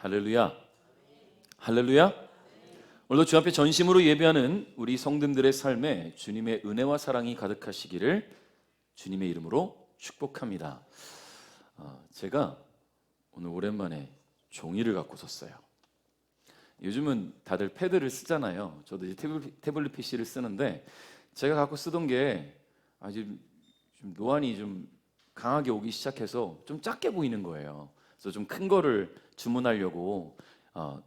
할렐루야. 할렐루야. 오늘도 주 앞에 전심으로 예배하는 우리 성도들의 삶에 주님의 은혜와 사랑이 가득하시기를 주님의 이름으로 축복합니다. 제가 오늘 오랜만에 종이를 갖고 섰어요. 요즘은 다들 패드를 쓰잖아요. 저도 이제 태블릿 PC를 쓰는데 제가 갖고 쓰던 게 좀 노안이 좀 강하게 오기 시작해서 좀 작게 보이는 거예요. 그래서 좀 큰 거를 주문하려고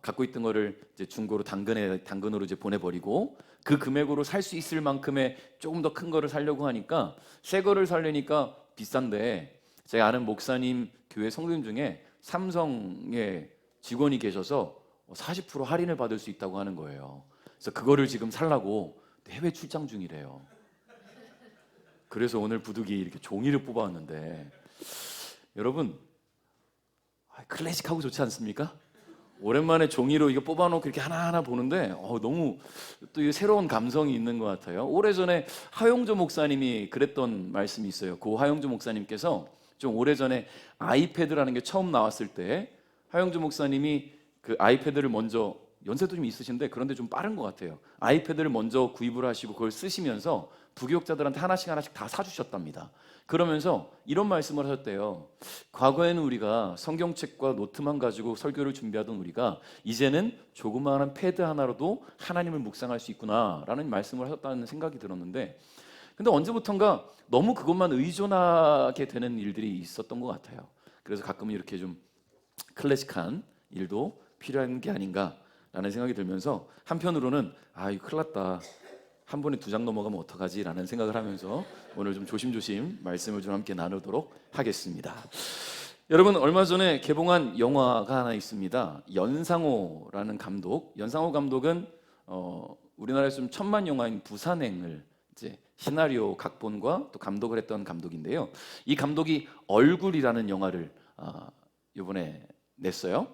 갖고 있던 거를 이제 중고로 당근으로 이제 보내버리고 그 금액으로 살 수 있을 만큼의 조금 더 큰 거를 사려고 하니까 새 거를 사려니까 비싼데, 제가 아는 목사님 교회 성도님 중에 삼성의 직원이 계셔서 40% 할인을 받을 수 있다고 하는 거예요. 그래서 그거를 지금 살라고 해외 출장 중이래요. 그래서 오늘 부득이 이렇게 종이를 뽑아왔는데, 여러분 클래식하고 좋지 않습니까? 오랜만에 종이로 이거 뽑아놓고 이렇게 하나하나 보는데 너무 또 새로운 감성이 있는 것 같아요. 오래전에 하용조 목사님이 그랬던 말씀이 있어요. 그 하용조 목사님께서 좀 오래전에 아이패드라는 게 처음 나왔을 때 하용조 목사님이 그 아이패드를 먼저, 연세도 좀 있으신데 그런데 좀 빠른 것 같아요. 아이패드를 먼저 구입을 하시고 그걸 쓰시면서 부교육자들한테 하나씩 다 사주셨답니다. 그러면서 이런 말씀을 하셨대요. 과거에는 우리가 성경책과 노트만 가지고 설교를 준비하던 우리가 이제는 조그마한 패드 하나로도 하나님을 묵상할 수 있구나라는 말씀을 하셨다는 생각이 들었는데, 근데 언제부턴가 너무 그것만 의존하게 되는 일들이 있었던 것 같아요. 그래서 가끔은 이렇게 좀 클래식한 일도 필요한 게 아닌가라는 생각이 들면서, 한편으로는 이거 큰일 났다, 한 번에 2장 넘어가면 어떡하지? 라는 생각을 하면서 오늘 좀 조심조심 말씀을 좀 함께 나누도록 하겠습니다. 여러분, 얼마 전에 개봉한 영화가 하나 있습니다. 연상호라는 감독. 연상호 감독은 우리나라에서 좀 천만 영화인 부산행을 이제 시나리오 각본과 또 감독을 했던 감독인데요. 이 감독이 얼굴이라는 영화를 이번에 냈어요.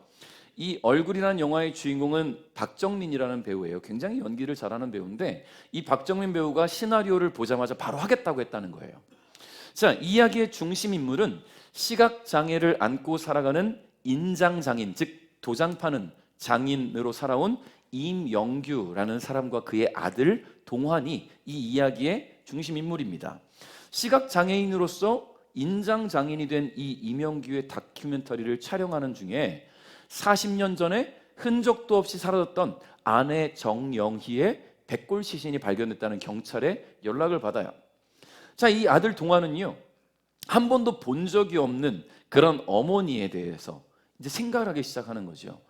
이 얼굴이라는 영화의 주인공은 박정민이라는 배우예요. 굉장히 연기를 잘하는 배우인데, 이 박정민 배우가 시나리오를 보자마자 바로 하겠다고 했다는 거예요. 자, 이 이야기의 중심 인물은 시각장애를 안고 살아가는 인장장인, 즉 도장 파는 장인으로 살아온 임영규라는 사람과 그의 아들 동환이 이 이야기의 중심 인물입니다. 시각장애인으로서 인장장인이 된 이 임영규의 다큐멘터리를 촬영하는 중에 40년 전에 흔적도 없이 사라졌던 아내 정영희의 백골 시신이 발견됐다는 경찰의 연락을 받아요. 자, 이 아들 동환은요, 한 번도 본 적이 없는 그런 어머니에 대해서 이제 생각을 하기 시작하는 거죠.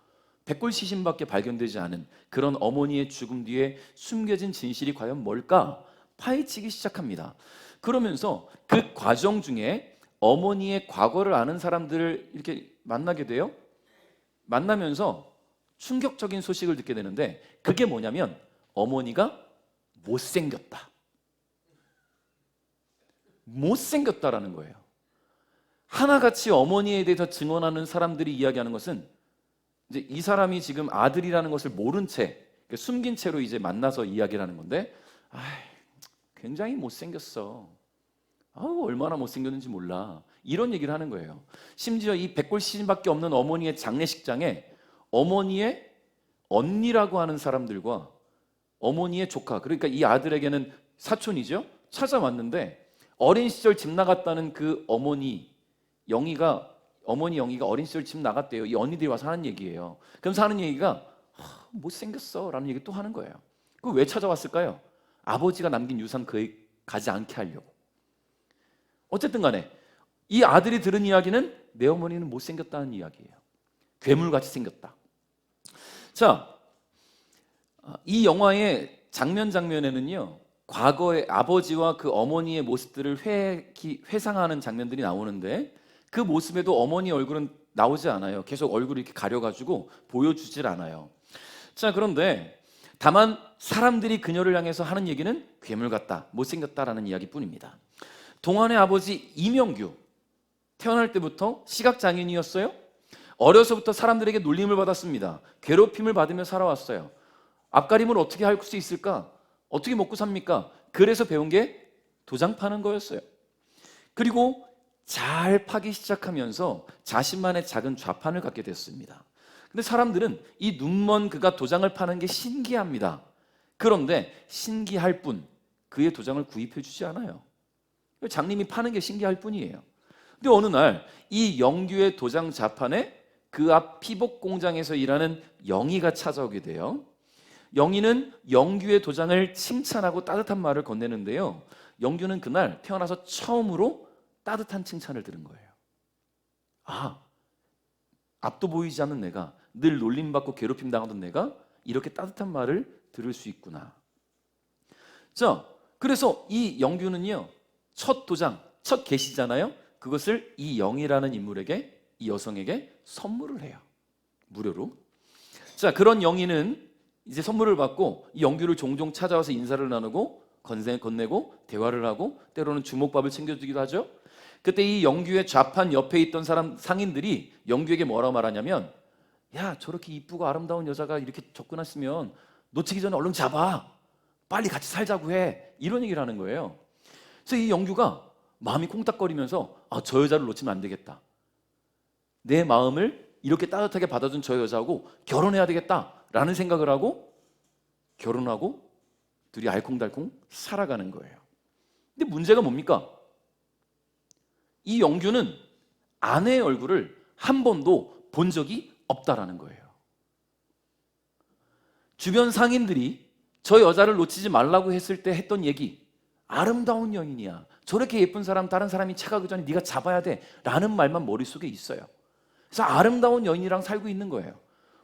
백골 시신밖에 발견되지 않은 그런 어머니의 죽음 뒤에 숨겨진 진실이 과연 뭘까 파헤치기 시작합니다. 그러면서 그 과정 중에 어머니의 과거를 아는 사람들을 이렇게 만나게 돼요. 만나면서 충격적인 소식을 듣게 되는데, 그게 뭐냐면 어머니가 못생겼다라는 거예요. 하나같이 어머니에 대해서 증언하는 사람들이 이야기하는 것은, 이제 이 사람이 지금 아들이라는 것을 모른 채, 숨긴 채로 이제 만나서 이야기를 하는 건데, 굉장히 못생겼어. 얼마나 못생겼는지 몰라. 이런 얘기를 하는 거예요. 심지어 이 백골 시신밖에 없는 어머니의 장례식장에 어머니의 언니라고 하는 사람들과 어머니의 조카, 그러니까 이 아들에게는 사촌이죠, 찾아왔는데, 어린 시절 집 나갔다는 그 어머니 영희가 어린 시절 집 나갔대요. 이 언니들이 와서 하는 얘기예요. 그러면서 하는 얘기가 못생겼어 라는 얘기 또 하는 거예요. 그 왜 찾아왔을까요? 아버지가 남긴 유산 그에 가지 않게 하려고. 어쨌든 간에 이 아들이 들은 이야기는 내 어머니는 못생겼다는 이야기예요. 괴물같이 생겼다. 자, 이 영화의 장면에는요, 과거의 아버지와 그 어머니의 모습들을 회상하는 장면들이 나오는데, 그 모습에도 어머니 얼굴은 나오지 않아요. 계속 얼굴을 이렇게 가려가지고 보여주질 않아요. 자, 그런데 다만 사람들이 그녀를 향해서 하는 얘기는 괴물 같다, 못생겼다라는 이야기뿐입니다. 동환의 아버지 임영규, 태어날 때부터 시각장애인이었어요. 어려서부터 사람들에게 놀림을 받았습니다. 괴롭힘을 받으며 살아왔어요. 앞가림을 어떻게 할 수 있을까? 어떻게 먹고 삽니까? 그래서 배운 게 도장 파는 거였어요. 그리고 잘 파기 시작하면서 자신만의 작은 좌판을 갖게 됐습니다. 근데 사람들은 이 눈먼 그가 도장을 파는 게 신기합니다. 그런데 신기할 뿐 그의 도장을 구입해 주지 않아요. 장님이 파는 게 신기할 뿐이에요. 근데 어느 날 이 영규의 도장 자판에 그 앞 피복 공장에서 일하는 영희가 찾아오게 돼요. 영희는 영규의 도장을 칭찬하고 따뜻한 말을 건네는데요. 영규는 그날 태어나서 처음으로 따뜻한 칭찬을 들은 거예요. 아, 앞도 보이지 않는 내가, 늘 놀림받고 괴롭힘 당하던 내가 이렇게 따뜻한 말을 들을 수 있구나. 자, 그래서 이 영규는요, 첫 도장, 첫 계시잖아요. 그것을 이 영이라는 인물에게, 이 여성에게 선물을 해요. 무료로. 자, 그런 영희는 이제 선물을 받고 이 영규를 종종 찾아와서 인사를 나누고 건네고 대화를 하고 때로는 주먹밥을 챙겨주기도 하죠. 그때 이 영규의 좌판 옆에 있던 사람 상인들이 영규에게 뭐라고 말하냐면, 야, 저렇게 이쁘고 아름다운 여자가 이렇게 접근했으면 놓치기 전에 얼른 잡아, 빨리 같이 살자고 해, 이런 얘기를 하는 거예요. 그래서 이 영규가 마음이 콩닥거리면서 저 여자를 놓치면 안 되겠다, 내 마음을 이렇게 따뜻하게 받아준 저 여자하고 결혼해야 되겠다라는 생각을 하고 결혼하고 둘이 알콩달콩 살아가는 거예요. 근데 문제가 뭡니까? 이 영규는 아내의 얼굴을 한 번도 본 적이 없다라는 거예요. 주변 상인들이 저 여자를 놓치지 말라고 했을 때 했던 얘기, 아름다운 여인이야, 저렇게 예쁜 사람 다른 사람이 찾아가기 전에 네가 잡아야 돼 라는 말만 머릿속에 있어요. 그래서 아름다운 여인이랑 살고 있는 거예요.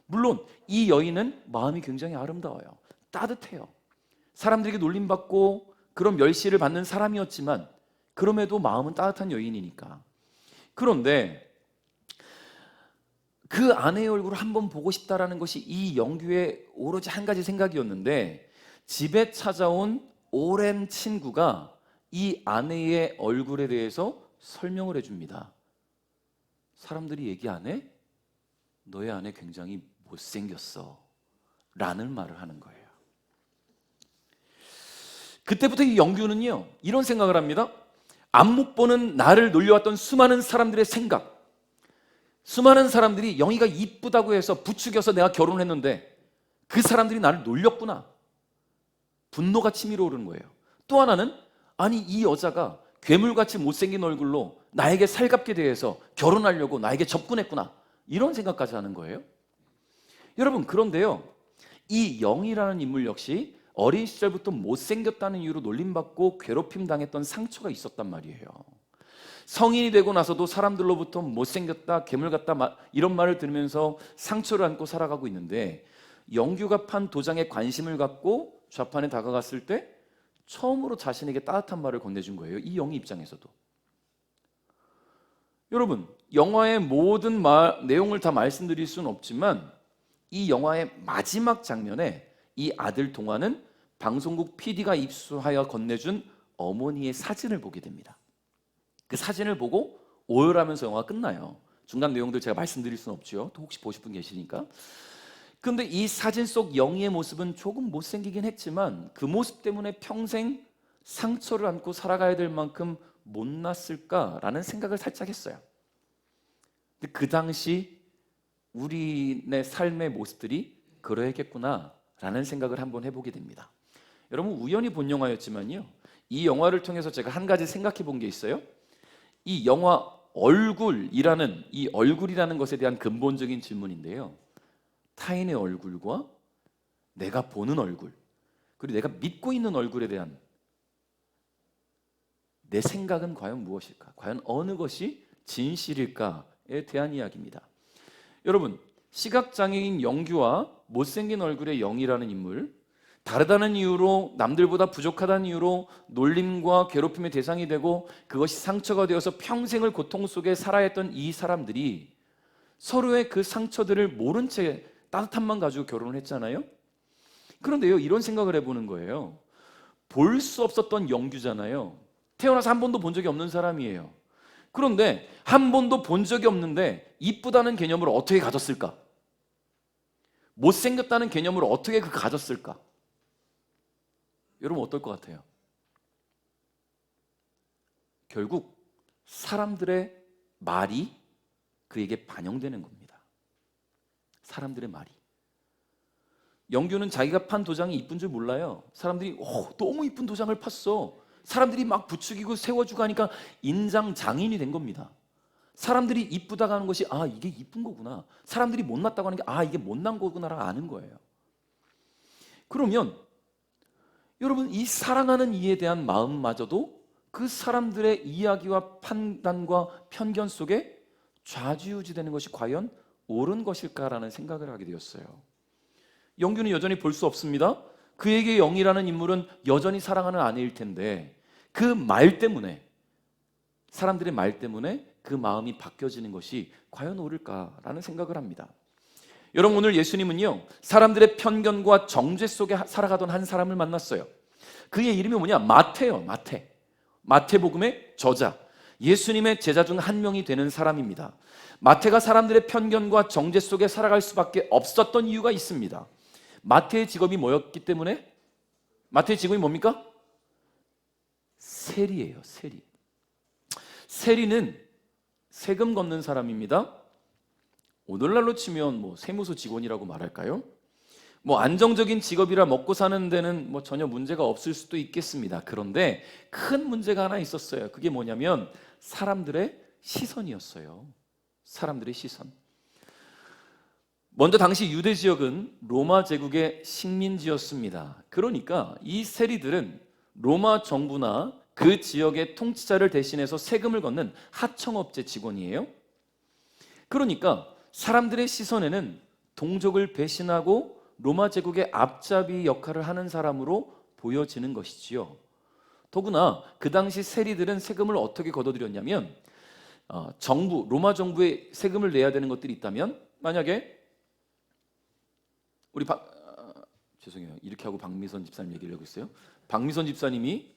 물론 이 여인은 마음이 굉장히 아름다워요. 따뜻해요. 사람들에게 놀림받고 그런 멸시를 받는 사람이었지만 그럼에도 마음은 따뜻한 여인이니까. 그런데 그 아내의 얼굴을 한번 보고 싶다라는 것이 이 영규의 오로지 한 가지 생각이었는데, 집에 찾아온 오랜 친구가 이 아내의 얼굴에 대해서 설명을 해줍니다. 사람들이 얘기 안 해? 너의 아내 굉장히 못생겼어 라는 말을 하는 거예요. 그때부터 이 영규는요, 이런 생각을 합니다. 안목 보는 나를 놀려왔던 수많은 사람들의 생각, 수많은 사람들이 영희가 이쁘다고 해서 부추겨서 내가 결혼했는데 그 사람들이 나를 놀렸구나. 분노가 치밀어 오르는 거예요. 또 하나는, 아니 이 여자가 괴물같이 못생긴 얼굴로 나에게 살갑게 대해서 결혼하려고 나에게 접근했구나, 이런 생각까지 하는 거예요. 여러분, 그런데요, 이 영이라는 인물 역시 어린 시절부터 못생겼다는 이유로 놀림받고 괴롭힘 당했던 상처가 있었단 말이에요. 성인이 되고 나서도 사람들로부터 못생겼다, 괴물 같다 이런 말을 들으면서 상처를 안고 살아가고 있는데, 영규가 판 도장에 관심을 갖고 좌판에 다가갔을 때 처음으로 자신에게 따뜻한 말을 건네준 거예요. 이 영희 입장에서도. 여러분, 영화의 모든 내용을 다 말씀드릴 수는 없지만 이 영화의 마지막 장면에 이 아들 동화는 방송국 PD가 입수하여 건네준 어머니의 사진을 보게 됩니다. 그 사진을 보고 오열하면서 영화가 끝나요. 중간 내용들 제가 말씀드릴 수는 없죠. 또 혹시 보실 분 계시니까. 그런데 이 사진 속 영희의 모습은 조금 못생기긴 했지만 그 모습 때문에 평생 상처를 안고 살아가야 될 만큼 못났을까라는 생각을 살짝 했어요. 근데 그 당시 우리의 삶의 모습들이 그러했겠구나라는 생각을 한번 해보게 됩니다. 여러분, 우연히 본 영화였지만요, 이 영화를 통해서 제가 한 가지 생각해 본 게 있어요. 이 영화 얼굴이라는, 이 얼굴이라는 것에 대한 근본적인 질문인데요, 타인의 얼굴과 내가 보는 얼굴, 그리고 내가 믿고 있는 얼굴에 대한 내 생각은 과연 무엇일까? 과연 어느 것이 진실일까에 대한 이야기입니다. 여러분, 시각장애인 영규와 못생긴 얼굴의 영이라는 인물, 다르다는 이유로, 남들보다 부족하다는 이유로 놀림과 괴롭힘의 대상이 되고 그것이 상처가 되어서 평생을 고통 속에 살아야 했던 이 사람들이 서로의 그 상처들을 모른 채 따뜻함만 가지고 결혼을 했잖아요. 그런데요, 이런 생각을 해보는 거예요. 볼 수 없었던 영규잖아요. 태어나서 한 번도 본 적이 없는 사람이에요. 그런데 한 번도 본 적이 없는데 이쁘다는 개념을 어떻게 가졌을까? 못생겼다는 개념을 어떻게 가졌을까? 여러분, 어떨 것 같아요? 결국 사람들의 말이 그에게 반영되는 겁니다. 사람들의 말이. 영규는 자기가 판 도장이 이쁜 줄 몰라요. 사람들이 너무 이쁜 도장을 팠어. 사람들이 막 부추기고 세워주고 하니까 인장 장인이 된 겁니다. 사람들이 이쁘다고 하는 것이 이게 이쁜 거구나. 사람들이 못났다고 하는 게 이게 못난 거구나라고 아는 거예요. 그러면 여러분, 이 사랑하는 이에 대한 마음마저도 그 사람들의 이야기와 판단과 편견 속에 좌지우지되는 것이 과연 옳은 것일까라는 생각을 하게 되었어요. 영규는 여전히 볼 수 없습니다. 그에게 영이라는 인물은 여전히 사랑하는 아내일 텐데 그 말 때문에, 사람들의 말 때문에 그 마음이 바뀌어지는 것이 과연 옳을까라는 생각을 합니다. 여러분, 오늘 예수님은요, 사람들의 편견과 정죄 속에 살아가던 한 사람을 만났어요. 그의 이름이 뭐냐? 마태요. 마태복음의 저자, 예수님의 제자 중 한 명이 되는 사람입니다. 마태가 사람들의 편견과 정죄 속에 살아갈 수밖에 없었던 이유가 있습니다. 마태의 직업이 뭐였기 때문에? 마태의 직업이 뭡니까? 세리예요. 세리는 세금 걷는 사람입니다. 오늘날로 치면 세무서 직원이라고 말할까요? 안정적인 직업이라 먹고 사는 데는 전혀 문제가 없을 수도 있겠습니다. 그런데 큰 문제가 하나 있었어요. 그게 뭐냐면 사람들의 시선이었어요. 사람들의 시선. 먼저 당시 유대 지역은 로마 제국의 식민지였습니다. 그러니까 이 세리들은 로마 정부나 그 지역의 통치자를 대신해서 세금을 걷는 하청업체 직원이에요. 그러니까 사람들의 시선에는 동족을 배신하고 로마 제국의 앞잡이 역할을 하는 사람으로 보여지는 것이지요. 더구나 그 당시 세리들은 세금을 어떻게 걷어들였냐면 로마 정부에 세금을 내야 되는 것들이 있다면, 만약에 죄송해요, 이렇게 하고 박미선 집사님 얘기를 하고 있어요. 박미선 집사님이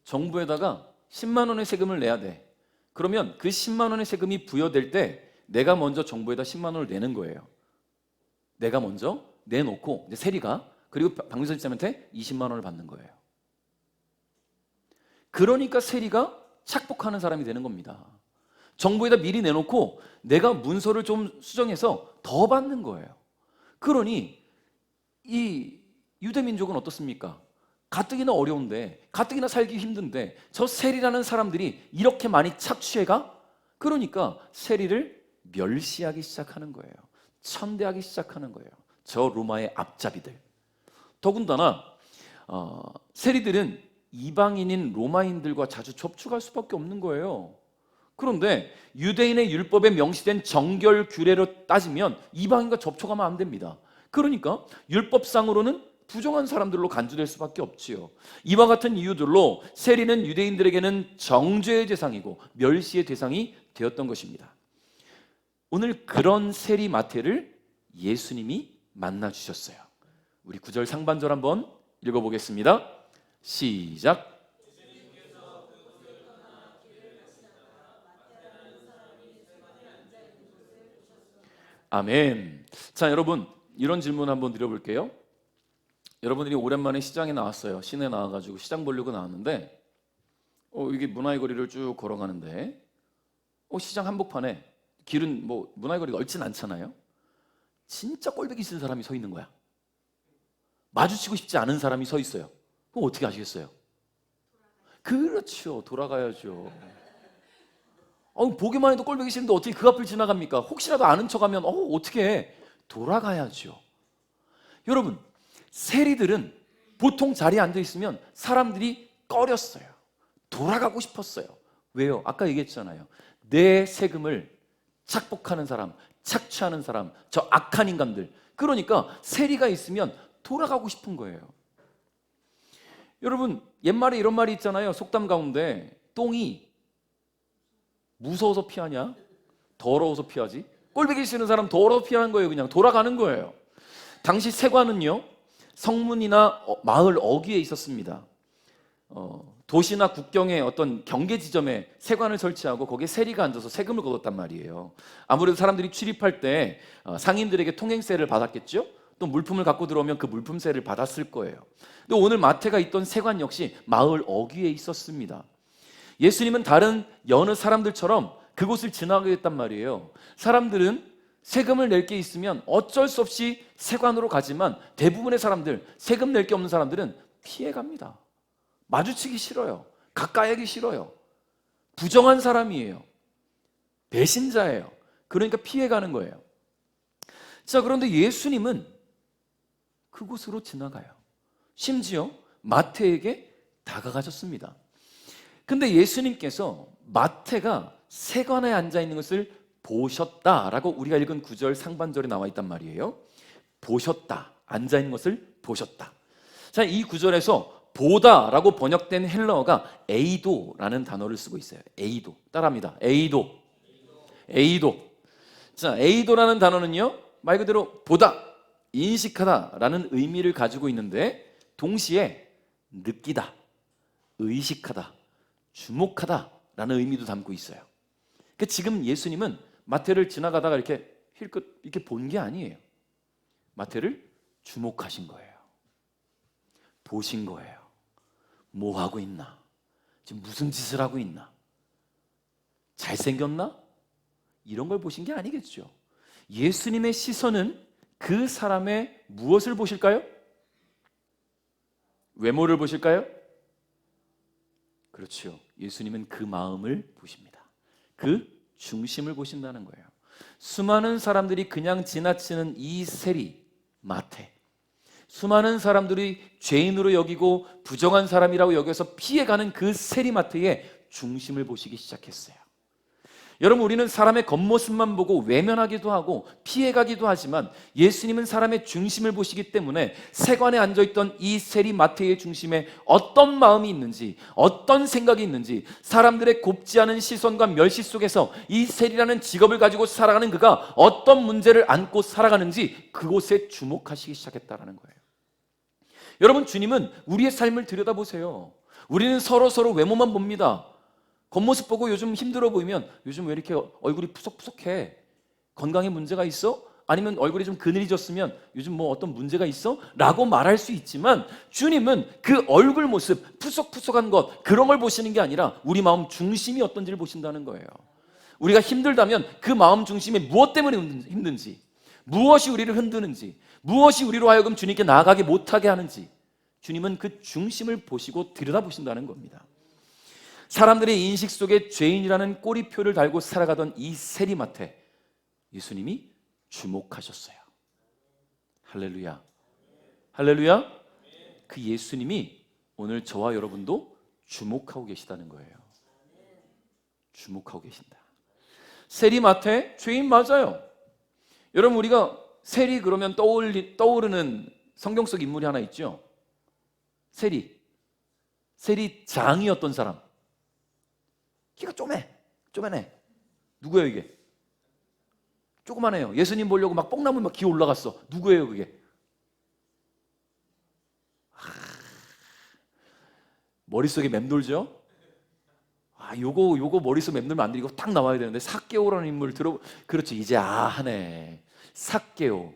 정부에다가 10만 원의 세금을 내야 돼. 그러면 그 10만 원의 세금이 부여될 때 내가 먼저 정부에다 10만 원을 내는 거예요. 내가 먼저 내놓고 이제 세리가, 그리고 박미선 집사님한테 20만 원을 받는 거예요. 그러니까 세리가 착복하는 사람이 되는 겁니다. 정부에다 미리 내놓고 내가 문서를 좀 수정해서 더 받는 거예요. 그러니 이 유대민족은 어떻습니까? 가뜩이나 어려운데, 가뜩이나 살기 힘든데 저 세리라는 사람들이 이렇게 많이 착취해가? 그러니까 세리를 멸시하기 시작하는 거예요. 천대하기 시작하는 거예요. 저 로마의 앞잡이들. 더군다나 세리들은 이방인인 로마인들과 자주 접촉할 수밖에 없는 거예요. 그런데 유대인의 율법에 명시된 정결 규례로 따지면 이방인과 접촉하면 안 됩니다. 그러니까 율법상으로는 부정한 사람들로 간주될 수밖에 없지요. 이와 같은 이유들로 세리는 유대인들에게는 정죄의 대상이고 멸시의 대상이 되었던 것입니다. 오늘 그런 세리 마태를 예수님이 만나 주셨어요. 우리 9절 상반절 한번 읽어보겠습니다. 시작. 아멘. 자, 여러분, 이런 질문 한번 드려볼게요. 여러분들이 오랜만에 시장에 나왔어요. 시내 나와가지고 시장 보려고 나왔는데 이게 문화의 거리를 쭉 걸어가는데 시장 한복판에, 길은 문화의 거리가 넓진 않잖아요. 진짜 꼴보기 싫은 사람이 서 있는 거야. 마주치고 싶지 않은 사람이 서 있어요. 그럼 어떻게 하시겠어요? 그렇죠. 돌아가야죠. 보기만 해도 꼴보기 싫은데 어떻게 그 앞을 지나갑니까? 혹시라도 아는 척하면 어떻게 해? 돌아가야죠. 여러분, 세리들은 보통 자리에 앉아 있으면 사람들이 꺼렸어요. 돌아가고 싶었어요. 왜요? 아까 얘기했잖아요. 내 세금을 착복하는 사람, 착취하는 사람, 저 악한 인간들. 그러니까 세리가 있으면 돌아가고 싶은 거예요. 여러분, 옛말에 이런 말이 있잖아요. 속담 가운데 똥이 무서워서 피하냐? 더러워서 피하지? 꼴보기 싫은 사람 더러워서 피하는 거예요. 그냥 돌아가는 거예요. 당시 세관은요, 성문이나 마을 어귀에 있었습니다. 도시나 국경의 어떤 경계 지점에 세관을 설치하고 거기에 세리가 앉아서 세금을 걷었단 말이에요. 아무래도 사람들이 출입할 때 상인들에게 통행세를 받았겠죠? 또 물품을 갖고 들어오면 그 물품세를 받았을 거예요. 근데 오늘 마태가 있던 세관 역시 마을 어귀에 있었습니다. 예수님은 다른 여느 사람들처럼 그곳을 지나가게 됐단 말이에요. 사람들은 세금을 낼 게 있으면 어쩔 수 없이 세관으로 가지만 대부분의 사람들, 세금 낼 게 없는 사람들은 피해갑니다. 마주치기 싫어요. 가까이 하기 싫어요. 부정한 사람이에요. 배신자예요. 그러니까 피해가는 거예요. 자, 그런데 예수님은 그곳으로 지나가요. 심지어 마태에게 다가가셨습니다. 근데 예수님께서 마태가 세관에 앉아 있는 것을 보셨다라고 우리가 읽은 9절 상반절에 나와 있단 말이에요. 보셨다. 앉아 있는 것을 보셨다. 자, 이 구절에서 보다라고 번역된 헬라어가 에이도라는 단어를 쓰고 있어요. 에이도. 따라합니다. 에이도. 에이도. 자, 에이도라는 단어는요, 말 그대로 보다, 인식하다라는 의미를 가지고 있는데 동시에 느끼다, 의식하다, 주목하다라는 의미도 담고 있어요. 그러니까 지금 예수님은 마태를 지나가다가 이렇게 힐끗 이렇게 본 게 아니에요. 마태를 주목하신 거예요. 보신 거예요. 뭐 하고 있나? 지금 무슨 짓을 하고 있나? 잘생겼나? 이런 걸 보신 게 아니겠죠. 예수님의 시선은 그 사람의 무엇을 보실까요? 외모를 보실까요? 그렇죠. 예수님은 그 마음을 보십니다. 그 중심을 보신다는 거예요. 수많은 사람들이 그냥 지나치는 이 세리 마태, 수많은 사람들이 죄인으로 여기고 부정한 사람이라고 여겨서 피해가는 그 세리 마태의 중심을 보시기 시작했어요. 여러분, 우리는 사람의 겉모습만 보고 외면하기도 하고 피해가기도 하지만 예수님은 사람의 중심을 보시기 때문에 세관에 앉아있던 이 세리 마태의 중심에 어떤 마음이 있는지, 어떤 생각이 있는지, 사람들의 곱지 않은 시선과 멸시 속에서 이 세리라는 직업을 가지고 살아가는 그가 어떤 문제를 안고 살아가는지 그곳에 주목하시기 시작했다는 거예요. 여러분, 주님은 우리의 삶을 들여다보세요. 우리는 서로 외모만 봅니다. 겉모습 보고 요즘 힘들어 보이면 요즘 왜 이렇게 얼굴이 푸석푸석해? 건강에 문제가 있어? 아니면 얼굴이 좀 그늘져으면 요즘 뭐 어떤 문제가 있어? 라고 말할 수 있지만 주님은 그 얼굴 모습, 푸석푸석한 것, 그런 걸 보시는 게 아니라 우리 마음 중심이 어떤지를 보신다는 거예요. 우리가 힘들다면 그 마음 중심에 무엇 때문에 힘든지, 무엇이 우리를 흔드는지, 무엇이 우리로 하여금 주님께 나아가게 못하게 하는지 주님은 그 중심을 보시고 들여다보신다는 겁니다. 사람들의 인식 속에 죄인이라는 꼬리표를 달고 살아가던 이 세리마태, 예수님이 주목하셨어요. 할렐루야. 할렐루야. 그 예수님이 오늘 저와 여러분도 주목하고 계시다는 거예요. 주목하고 계신다. 세리마태, 죄인 맞아요. 여러분, 우리가 세리 그러면 떠오르는 성경 속 인물이 하나 있죠. 세리장이었던 사람. 키가 쪼매네. 누구예요 이게? 조그만해요. 예수님 보려고 막 뽕나무 막 기어 올라갔어. 누구예요 그게? 머릿속에 맴돌죠? 요거 머릿속에 맴돌면 안 돼. 이거 딱 나와야 되는데 삭개오라는 인물 그렇죠. 이제 하네. 삭개오.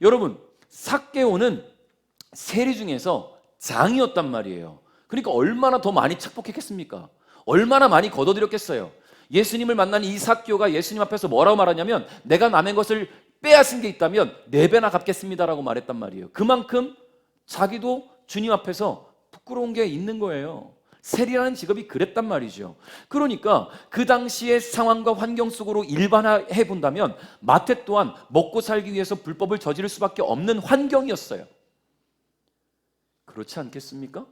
여러분, 삭개오는 세리 중에서 장이었단 말이에요. 그러니까 얼마나 더 많이 착복했겠습니까? 얼마나 많이 거둬들였겠어요. 예수님을 만난 이 삭개오가 예수님 앞에서 뭐라고 말하냐면 내가 남의 것을 빼앗은 게 있다면 4배나 갚겠습니다라고 말했단 말이에요. 그만큼 자기도 주님 앞에서 부끄러운 게 있는 거예요. 세리라는 직업이 그랬단 말이죠. 그러니까 그 당시의 상황과 환경 속으로 일반화해 본다면 마태 또한 먹고 살기 위해서 불법을 저지를 수밖에 없는 환경이었어요. 그렇지 않겠습니까?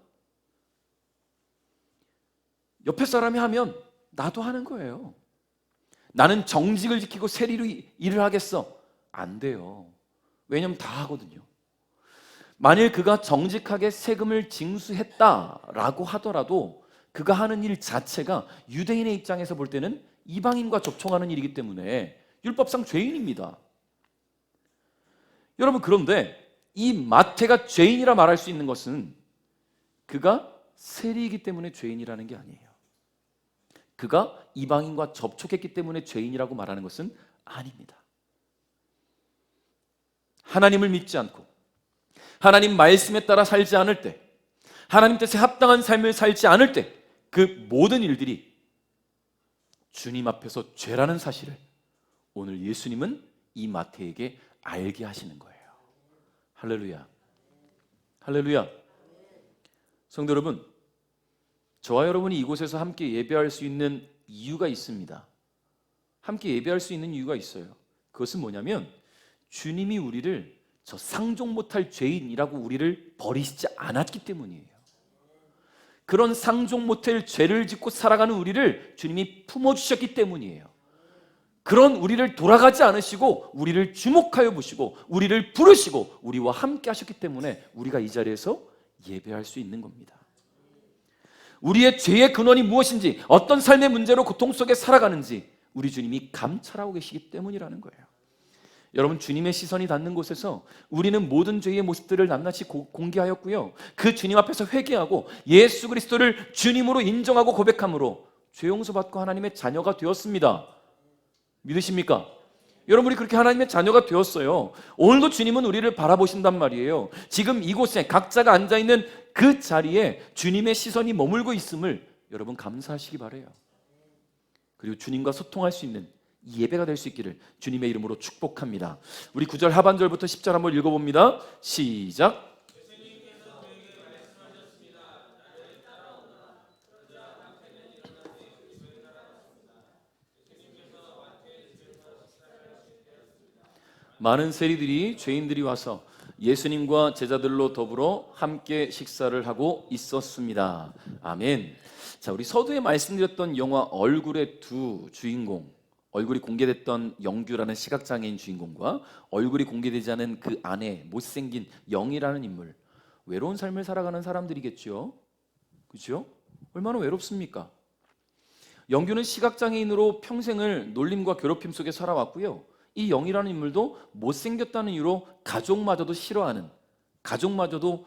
옆에 사람이 하면 나도 하는 거예요. 나는 정직을 지키고 세리로 일을 하겠어. 안 돼요. 왜냐면 다 하거든요. 만일 그가 정직하게 세금을 징수했다라고 하더라도 그가 하는 일 자체가 유대인의 입장에서 볼 때는 이방인과 접촉하는 일이기 때문에 율법상 죄인입니다. 여러분, 그런데 이 마태가 죄인이라 말할 수 있는 것은 그가 세리이기 때문에 죄인이라는 게 아니에요. 그가 이방인과 접촉했기 때문에 죄인이라고 말하는 것은 아닙니다. 하나님을 믿지 않고 하나님 말씀에 따라 살지 않을 때, 하나님 뜻에 합당한 삶을 살지 않을 때 그 모든 일들이 주님 앞에서 죄라는 사실을 오늘 예수님은 이 마태에게 알게 하시는 거예요. 할렐루야. 할렐루야. 성도 여러분, 저와 여러분이 이곳에서 함께 예배할 수 있는 이유가 있습니다. 함께 예배할 수 있는 이유가 있어요. 그것은 뭐냐면 주님이 우리를 저 상종 못할 죄인이라고 우리를 버리시지 않았기 때문이에요. 그런 상종 못할 죄를 짓고 살아가는 우리를 주님이 품어주셨기 때문이에요. 그런 우리를 돌아가지 않으시고 우리를 주목하여 보시고 우리를 부르시고 우리와 함께 하셨기 때문에 우리가 이 자리에서 예배할 수 있는 겁니다. 우리의 죄의 근원이 무엇인지, 어떤 삶의 문제로 고통 속에 살아가는지 우리 주님이 감찰하고 계시기 때문이라는 거예요. 여러분, 주님의 시선이 닿는 곳에서 우리는 모든 죄의 모습들을 낱낱이 공개하였고요, 그 주님 앞에서 회개하고 예수 그리스도를 주님으로 인정하고 고백함으로 죄 용서받고 하나님의 자녀가 되었습니다. 믿으십니까? 여러분, 우리 그렇게 하나님의 자녀가 되었어요. 오늘도 주님은 우리를 바라보신단 말이에요. 지금 이곳에 각자가 앉아있는 그 자리에 주님의 시선이 머물고 있음을 여러분 감사하시기 바라요. 그리고 주님과 소통할 수 있는 이 예배가 될 수 있기를 주님의 이름으로 축복합니다. 우리 9절 하반절부터 10절 한번 읽어봅니다. 시작. 많은 세리들이 죄인들이 와서 예수님과 제자들로 더불어 함께 식사를 하고 있었습니다. 아멘. 자, 우리 서두에 말씀드렸던 영화 얼굴의 두 주인공, 얼굴이 공개됐던 영규라는 시각장애인 주인공과 얼굴이 공개되지 않은 그 아내 못생긴 영이라는 인물, 외로운 삶을 살아가는 사람들이겠죠. 그렇죠? 얼마나 외롭습니까? 영규는 시각장애인으로 평생을 놀림과 괴롭힘 속에 살아왔고요, 이 영이라는 인물도 못생겼다는 이유로 가족마저도 싫어하는, 가족마저도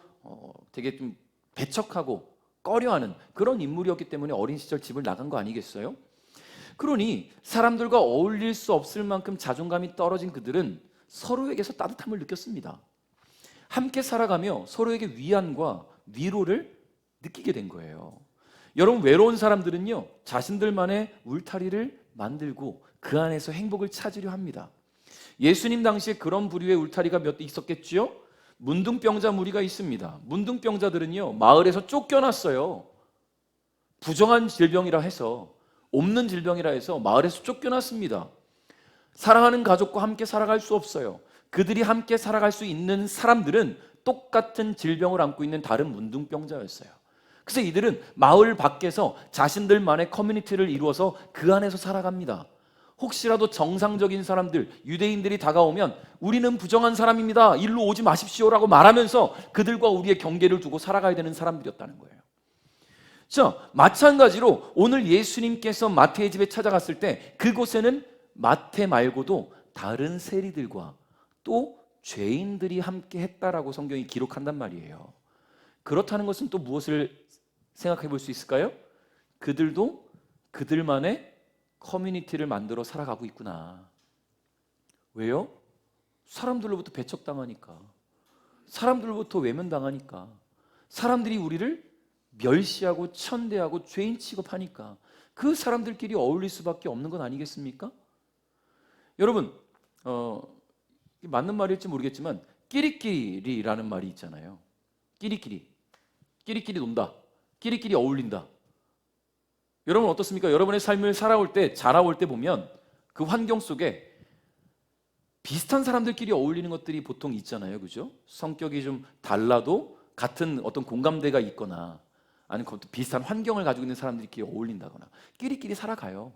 되게 좀 배척하고 꺼려하는 그런 인물이었기 때문에 어린 시절 집을 나간 거 아니겠어요? 그러니 사람들과 어울릴 수 없을 만큼 자존감이 떨어진 그들은 서로에게서 따뜻함을 느꼈습니다. 함께 살아가며 서로에게 위안과 위로를 느끼게 된 거예요. 여러분, 외로운 사람들은요, 자신들만의 울타리를 만들고 그 안에서 행복을 찾으려 합니다. 예수님 당시에 그런 부류의 울타리가 몇 대 있었겠지요? 문둥병자 무리가 있습니다. 문둥병자들은요, 마을에서 쫓겨났어요. 부정한 질병이라 해서, 없는 질병이라 해서 마을에서 쫓겨났습니다. 사랑하는 가족과 함께 살아갈 수 없어요. 그들이 함께 살아갈 수 있는 사람들은 똑같은 질병을 안고 있는 다른 문둥병자였어요. 그래서 이들은 마을 밖에서 자신들만의 커뮤니티를 이루어서 그 안에서 살아갑니다. 혹시라도 정상적인 사람들, 유대인들이 다가오면 우리는 부정한 사람입니다, 일로 오지 마십시오라고 말하면서 그들과 우리의 경계를 두고 살아가야 되는 사람들이었다는 거예요. 자, 마찬가지로 오늘 예수님께서 마태의 집에 찾아갔을 때 그곳에는 마태 말고도 다른 세리들과 또 죄인들이 함께 했다라고 성경이 기록한단 말이에요. 그렇다는 것은 또 무엇을 생각해 볼 수 있을까요? 그들도 그들만의 커뮤니티를 만들어 살아가고 있구나. 왜요? 사람들로부터 배척당하니까, 사람들로부터 외면당하니까, 사람들이 우리를 멸시하고 천대하고 죄인 취급하니까 그 사람들끼리 어울릴 수밖에 없는 건 아니겠습니까? 여러분, 맞는 말일지 모르겠지만 끼리끼리라는 말이 있잖아요. 끼리끼리 논다, 끼리끼리 어울린다. 여러분 어떻습니까? 여러분의 삶을 살아올 때, 자라올 때 보면 그 환경 속에 비슷한 사람들끼리 어울리는 것들이 보통 있잖아요. 그죠? 성격이 좀 달라도 같은 어떤 공감대가 있거나 아니면 비슷한 환경을 가지고 있는 사람들끼리 어울린다거나 끼리끼리 살아가요.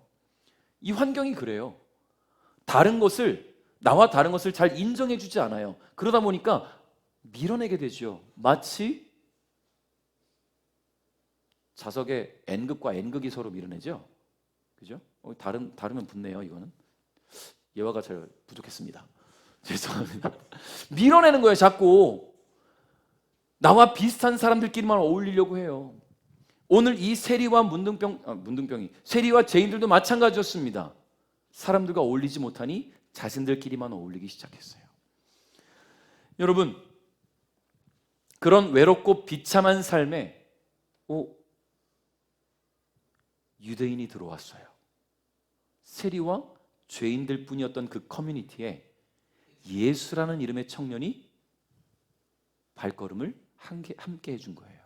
이 환경이 그래요. 나와 다른 것을 잘 인정해 주지 않아요. 그러다 보니까 밀어내게 되죠. 마치 자석의 N극과 N극이 서로 밀어내죠. 그죠? 다르면 붙네요. 이거는 예화가 잘 부족했습니다. 죄송합니다. 밀어내는 거예요. 자꾸 나와 비슷한 사람들끼리만 어울리려고 해요. 오늘 이 세리와 세리와 죄인들도 마찬가지였습니다. 사람들과 어울리지 못하니 자신들끼리만 어울리기 시작했어요. 여러분, 그런 외롭고 비참한 삶에 유대인이 들어왔어요. 세리와 죄인들 뿐이었던 그 커뮤니티에 예수라는 이름의 청년이 발걸음을 함께 해준 거예요.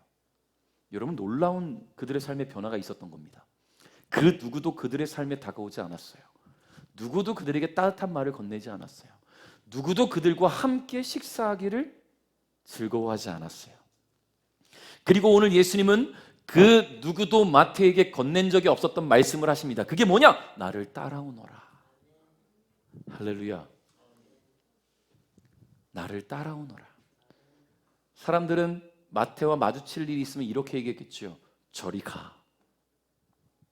여러분, 놀라운 그들의 삶의 변화가 있었던 겁니다. 그 누구도 그들의 삶에 다가오지 않았어요. 누구도 그들에게 따뜻한 말을 건네지 않았어요. 누구도 그들과 함께 식사하기를 즐거워하지 않았어요. 그리고 오늘 예수님은 그 누구도 마태에게 건넨 적이 없었던 말씀을 하십니다. 그게 뭐냐? 나를 따라오너라. 할렐루야. 나를 따라오너라. 사람들은 마태와 마주칠 일이 있으면 이렇게 얘기했겠죠. 저리 가.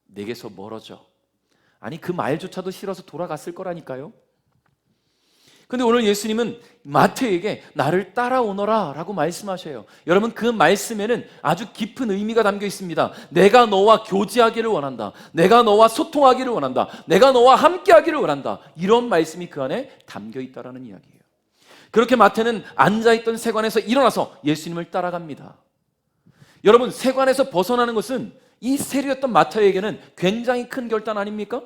내게서 멀어져. 아니, 그 말조차도 싫어서 돌아갔을 거라니까요. 근데 오늘 예수님은 마태에게 나를 따라오너라 라고 말씀하셔요. 여러분, 그 말씀에는 아주 깊은 의미가 담겨 있습니다. 내가 너와 교제하기를 원한다. 내가 너와 소통하기를 원한다. 내가 너와 함께하기를 원한다. 이런 말씀이 그 안에 담겨 있다라는 이야기예요. 그렇게 마태는 앉아있던 세관에서 일어나서 예수님을 따라갑니다. 여러분, 세관에서 벗어나는 것은 이 세리였던 마태에게는 굉장히 큰 결단 아닙니까?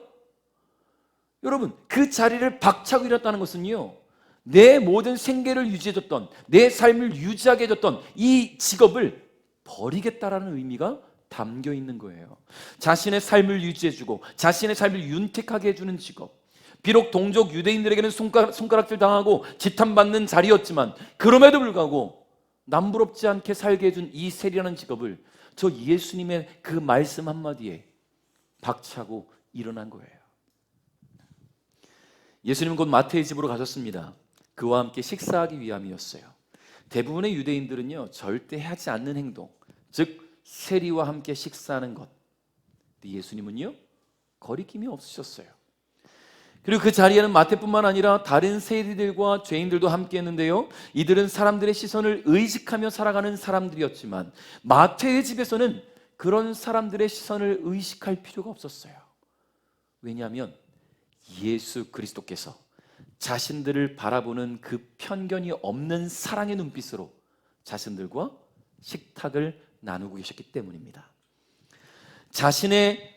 여러분, 그 자리를 박차고 일었다는 것은요, 내 모든 생계를 유지해줬던, 내 삶을 유지하게 해줬던 이 직업을 버리겠다라는 의미가 담겨 있는 거예요. 자신의 삶을 유지해주고 자신의 삶을 윤택하게 해주는 직업. 비록 동족 유대인들에게는 손가락질 당하고 지탄받는 자리였지만 그럼에도 불구하고 남부럽지 않게 살게 해준 이 세리라는 직업을 저 예수님의 그 말씀 한마디에 박차고 일어난 거예요. 예수님은 곧 마태의 집으로 가셨습니다. 그와 함께 식사하기 위함이었어요. 대부분의 유대인들은요, 절대 하지 않는 행동, 즉 세리와 함께 식사하는 것. 근데 예수님은요, 거리낌이 없으셨어요. 그리고 그 자리에는 마태뿐만 아니라 다른 세리들과 죄인들도 함께 했는데요, 이들은 사람들의 시선을 의식하며 살아가는 사람들이었지만 마태의 집에서는 그런 사람들의 시선을 의식할 필요가 없었어요. 왜냐하면 예수 그리스도께서 자신들을 바라보는 그 편견이 없는 사랑의 눈빛으로 자신들과 식탁을 나누고 계셨기 때문입니다. 자신의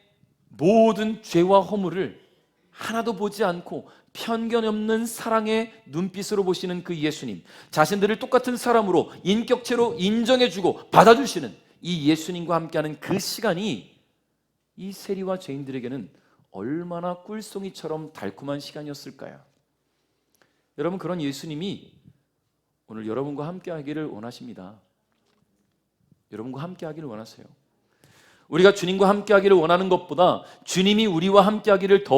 모든 죄와 허물을 하나도 보지 않고 편견 없는 사랑의 눈빛으로 보시는 그 예수님, 자신들을 똑같은 사람으로 인격체로 인정해주고 받아주시는 이 예수님과 함께하는 그 시간이 이 세리와 죄인들에게는 얼마나 꿀송이처럼 달콤한 시간이었을까요? 여러분, 그런 예수님이 오늘 여러분과 함께하기를 원하십니다. 여러분과 함께하기를 원하세요. 우리가 주님과 함께하기를 원하는 것보다 주님이 우리와 함께하기를 더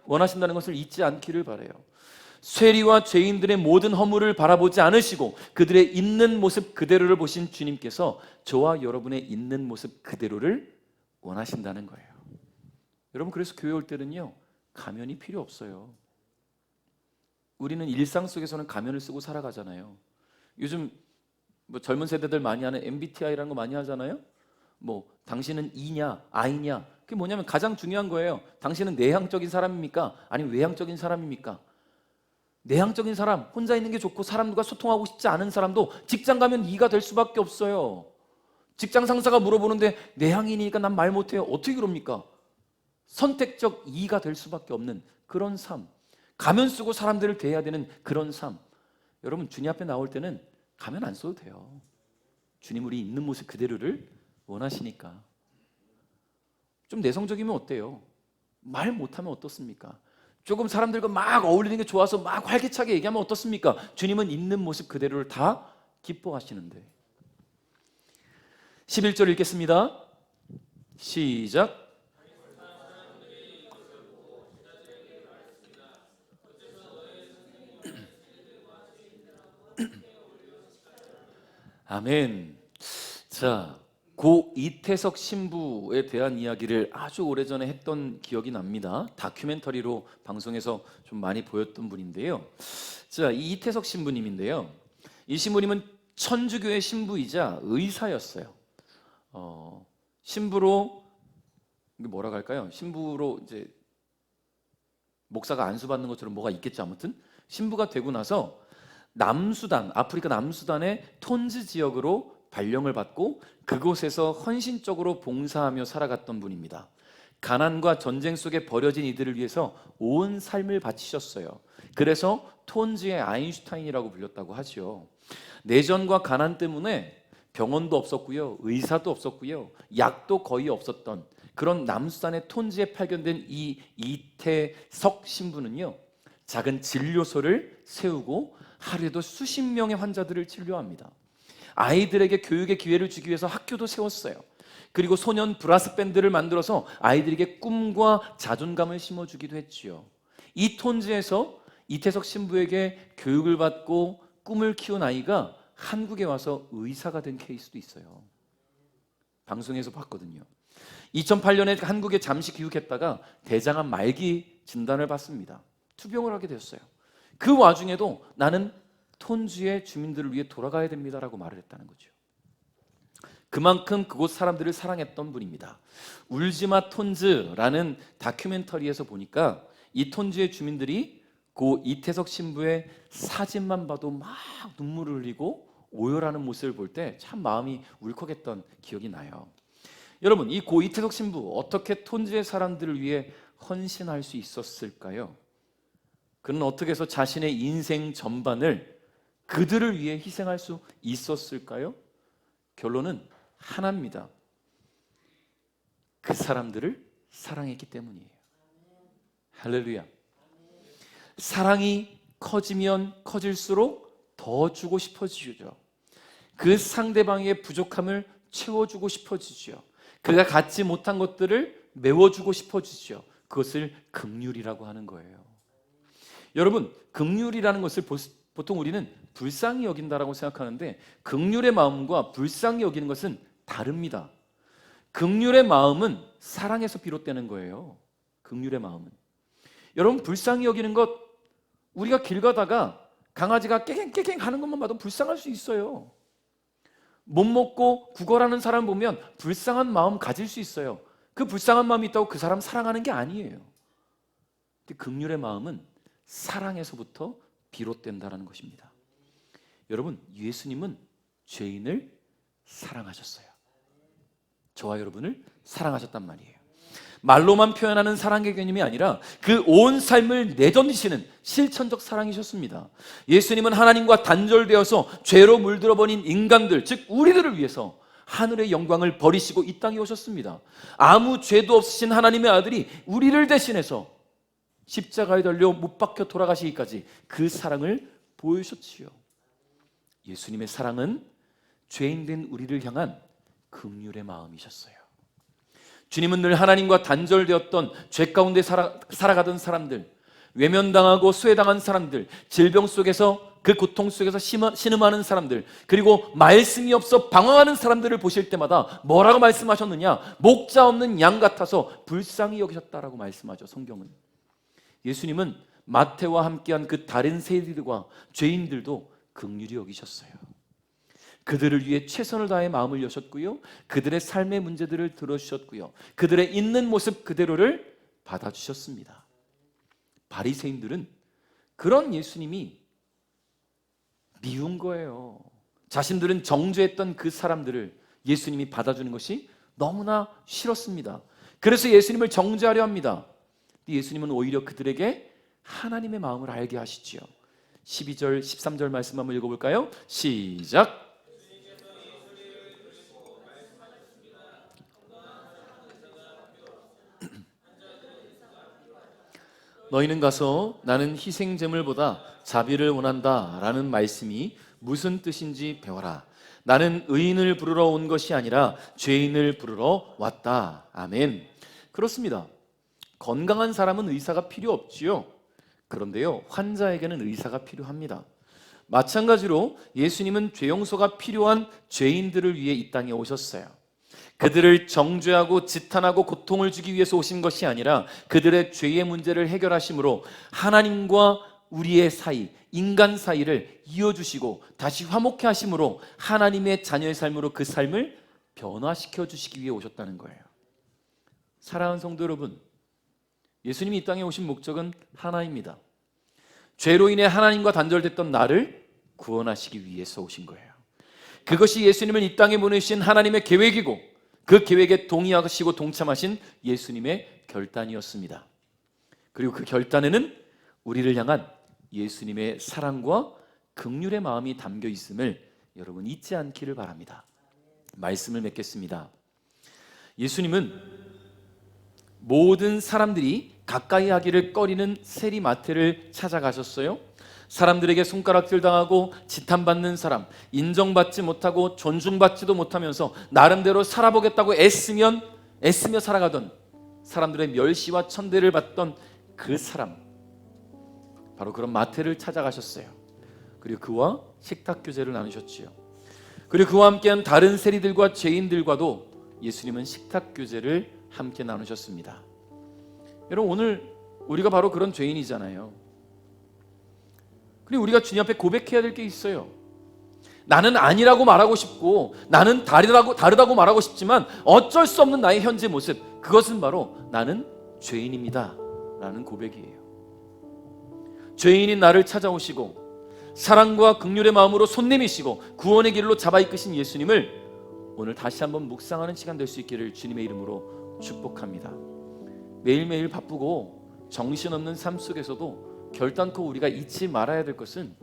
원하신다는 것을 잊지 않기를 바라요. 쇠리와 죄인들의 모든 허물을 바라보지 않으시고 그들의 있는 모습 그대로를 보신 주님께서 저와 여러분의 있는 모습 그대로를 원하신다는 거예요. 여러분, 그래서 교회 올 때는요, 가면이 필요 없어요. 우리는 일상 속에서는 가면을 쓰고 살아가잖아요. 요즘 뭐 젊은 세대들 많이 하는 MBTI라는 거 많이 하잖아요. 뭐 당신은 E냐 I냐, 그게 뭐냐면 가장 중요한 거예요. 당신은 내향적인 사람입니까? 아니면 외향적인 사람입니까? 내향적인 사람, 혼자 있는 게 좋고 사람들과 소통하고 싶지 않은 사람도 직장 가면 E가 될 수밖에 없어요. 직장 상사가 물어보는데 내향이니까 난 말 못해요. 어떻게 그럽니까? 선택적 E가 될 수밖에 없는 그런 삶, 가면 쓰고 사람들을 대해야 되는 그런 삶. 여러분, 주님 앞에 나올 때는 가면 안 써도 돼요. 주님 우리 있는 모습 그대로를 원하시니까. 좀 내성적이면 어때요? 말 못하면 어떻습니까? 조금 사람들과 막 어울리는 게 좋아서 막 활기차게 얘기하면 어떻습니까? 주님은 있는 모습 그대로를 다 기뻐하시는데. 11절 읽겠습니다. 시작. 아멘. 자, 고 이태석 신부에 대한 이야기를 아주 오래전에 했던 기억이 납니다. 다큐멘터리로 방송에서 좀 많이 보였던 분인데요. 자, 이 이태석 신부님인데요. 이 신부님은 천주교의 신부이자 의사였어요. 신부로 뭐라고 할까요? 신부로 이제 목사가 안수받는 것처럼 뭐가 있겠죠. 아무튼 신부가 되고 나서 남수단, 아프리카 남수단의 톤즈 지역으로 발령을 받고 그곳에서 헌신적으로 봉사하며 살아갔던 분입니다. 가난과 전쟁 속에 버려진 이들을 위해서 온 삶을 바치셨어요. 그래서 톤즈의 아인슈타인이라고 불렸다고 하죠. 내전과 가난 때문에 병원도 없었고요, 의사도 없었고요, 약도 거의 없었던 그런 남수단의 톤즈에 발견된 이 이태석 신부는요, 작은 진료소를 세우고 하루에도 수십 명의 환자들을 진료합니다. 아이들에게 교육의 기회를 주기 위해서 학교도 세웠어요. 그리고 소년 브라스 밴드를 만들어서 아이들에게 꿈과 자존감을 심어주기도 했지요. 이 톤즈에서 이태석 신부에게 교육을 받고 꿈을 키운 아이가 한국에 와서 의사가 된 케이스도 있어요. 방송에서 봤거든요. 2008년에 한국에 잠시 귀국했다가 대장암 말기 진단을 받습니다. 투병을 하게 되었어요. 그 와중에도 나는 톤즈의 주민들을 위해 돌아가야 됩니다라고 말을 했다는 거죠. 그만큼 그곳 사람들을 사랑했던 분입니다. 울지마 톤즈라는 다큐멘터리에서 보니까 이 톤즈의 주민들이 고 이태석 신부의 사진만 봐도 막 눈물을 흘리고 오열하는 모습을 볼 때 참 마음이 울컥했던 기억이 나요. 여러분, 이 고 이태석 신부 어떻게 톤즈의 사람들을 위해 헌신할 수 있었을까요? 그는 어떻게 해서 자신의 인생 전반을 그들을 위해 희생할 수 있었을까요? 결론은 하나입니다. 그 사람들을 사랑했기 때문이에요. 할렐루야. 사랑이 커지면 커질수록 더 주고 싶어지죠. 그 상대방의 부족함을 채워주고 싶어지죠. 그가 갖지 못한 것들을 메워주고 싶어지죠. 그것을 긍휼이라고 하는 거예요. 여러분, 긍휼이라는 것을 보통 우리는 불쌍히 여긴다라고 생각하는데 긍휼의 마음과 불쌍히 여기는 것은 다릅니다. 긍휼의 마음은 사랑에서 비롯되는 거예요. 긍휼의 마음은. 여러분, 불쌍히 여기는 것, 우리가 길 가다가 강아지가 깨갱깨갱 하는 것만 봐도 불쌍할 수 있어요. 못 먹고 구걸하는 사람 보면 불쌍한 마음 가질 수 있어요. 그 불쌍한 마음이 있다고 그 사람 사랑하는 게 아니에요. 근데 긍휼의 마음은 사랑에서부터 비롯된다는 것입니다. 여러분, 예수님은 죄인을 사랑하셨어요. 저와 여러분을 사랑하셨단 말이에요. 말로만 표현하는 사랑의 개념이 아니라 그 온 삶을 내던지시는 실천적 사랑이셨습니다. 예수님은 하나님과 단절되어서 죄로 물들어 버린 인간들, 즉 우리들을 위해서 하늘의 영광을 버리시고 이 땅에 오셨습니다. 아무 죄도 없으신 하나님의 아들이 우리를 대신해서 십자가에 달려 못 박혀 돌아가시기까지 그 사랑을 보여주셨지요. 예수님의 사랑은 죄인된 우리를 향한 긍휼의 마음이셨어요. 주님은 늘 하나님과 단절되었던 죄 가운데 살아가던 사람들, 외면당하고 수혜당한 사람들, 질병 속에서 그 고통 속에서 신음하는 사람들, 그리고 말씀이 없어 방황하는 사람들을 보실 때마다 뭐라고 말씀하셨느냐? 목자 없는 양 같아서 불쌍히 여기셨다라고 말씀하죠. 성경은. 예수님은 마태와 함께한 그 다른 세리들과 죄인들도 긍휼히 여기셨어요. 그들을 위해 최선을 다해 마음을 여셨고요, 그들의 삶의 문제들을 들어주셨고요, 그들의 있는 모습 그대로를 받아주셨습니다. 바리새인들은 그런 예수님이 미운 거예요. 자신들은 정죄했던 그 사람들을 예수님이 받아주는 것이 너무나 싫었습니다. 그래서 예수님을 정죄하려 합니다. 예수님은 오히려 그들에게 하나님의 마음을 알게 하시지요. 12절, 13절 말씀 한번 읽어볼까요? 시작. 너희는 가서 나는 희생제물보다 자비를 원한다 라는 말씀이 무슨 뜻인지 배워라. 나는 의인을 부르러 온 것이 아니라 죄인을 부르러 왔다. 아멘. 그렇습니다. 건강한 사람은 의사가 필요 없지요. 그런데요, 환자에게는 의사가 필요합니다. 마찬가지로 예수님은 죄 용서가 필요한 죄인들을 위해 이 땅에 오셨어요. 그들을 정죄하고 지탄하고 고통을 주기 위해서 오신 것이 아니라 그들의 죄의 문제를 해결하심으로 하나님과 우리의 사이, 인간 사이를 이어주시고 다시 화목케 하심으로 하나님의 자녀의 삶으로 그 삶을 변화시켜 주시기 위해 오셨다는 거예요. 사랑하는 성도 여러분, 예수님이 이 땅에 오신 목적은 하나입니다. 죄로 인해 하나님과 단절됐던 나를 구원하시기 위해서 오신 거예요. 그것이 예수님을 이 땅에 보내신 하나님의 계획이고 그 계획에 동의하시고 동참하신 예수님의 결단이었습니다. 그리고 그 결단에는 우리를 향한 예수님의 사랑과 긍휼의 마음이 담겨 있음을 여러분 잊지 않기를 바랍니다. 말씀을 맺겠습니다. 예수님은 모든 사람들이 가까이 하기를 꺼리는 세리마태를 찾아가셨어요. 사람들에게 손가락질 당하고 지탄받는 사람, 인정받지 못하고 존중받지도 못하면서 나름대로 살아보겠다고 애쓰며 살아가던 사람들의 멸시와 천대를 받던 그 사람, 바로 그런 마태를 찾아가셨어요. 그리고 그와 식탁 교제를 나누셨지요. 그리고 그와 함께한 다른 세리들과 죄인들과도 예수님은 식탁 교제를 함께 나누셨습니다. 여러분, 오늘 우리가 바로 그런 죄인이잖아요. 그리고 우리가 주님 앞에 고백해야 될 게 있어요. 나는 아니라고 말하고 싶고 나는 다르다고 말하고 싶지만 어쩔 수 없는 나의 현재 모습, 그것은 바로 나는 죄인입니다 라는 고백이에요. 죄인인 나를 찾아오시고 사랑과 긍휼의 마음으로 손 내미시고 구원의 길로 잡아 이끄신 예수님을 오늘 다시 한번 묵상하는 시간 될 수 있기를 주님의 이름으로 축복합니다. 매일매일 바쁘고 정신없는 삶 속에서도 결단코 우리가 잊지 말아야 될 것은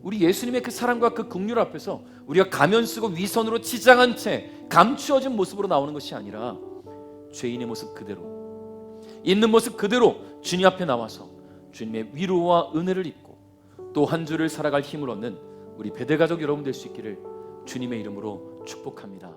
우리 예수님의 그 사랑과 그 긍휼 앞에서 우리가 가면 쓰고 위선으로 치장한 채 감추어진 모습으로 나오는 것이 아니라 죄인의 모습 그대로, 있는 모습 그대로 주님 앞에 나와서 주님의 위로와 은혜를 입고 또 한 주를 살아갈 힘을 얻는 우리 배대가족 여러분 될 수 있기를 주님의 이름으로 축복합니다.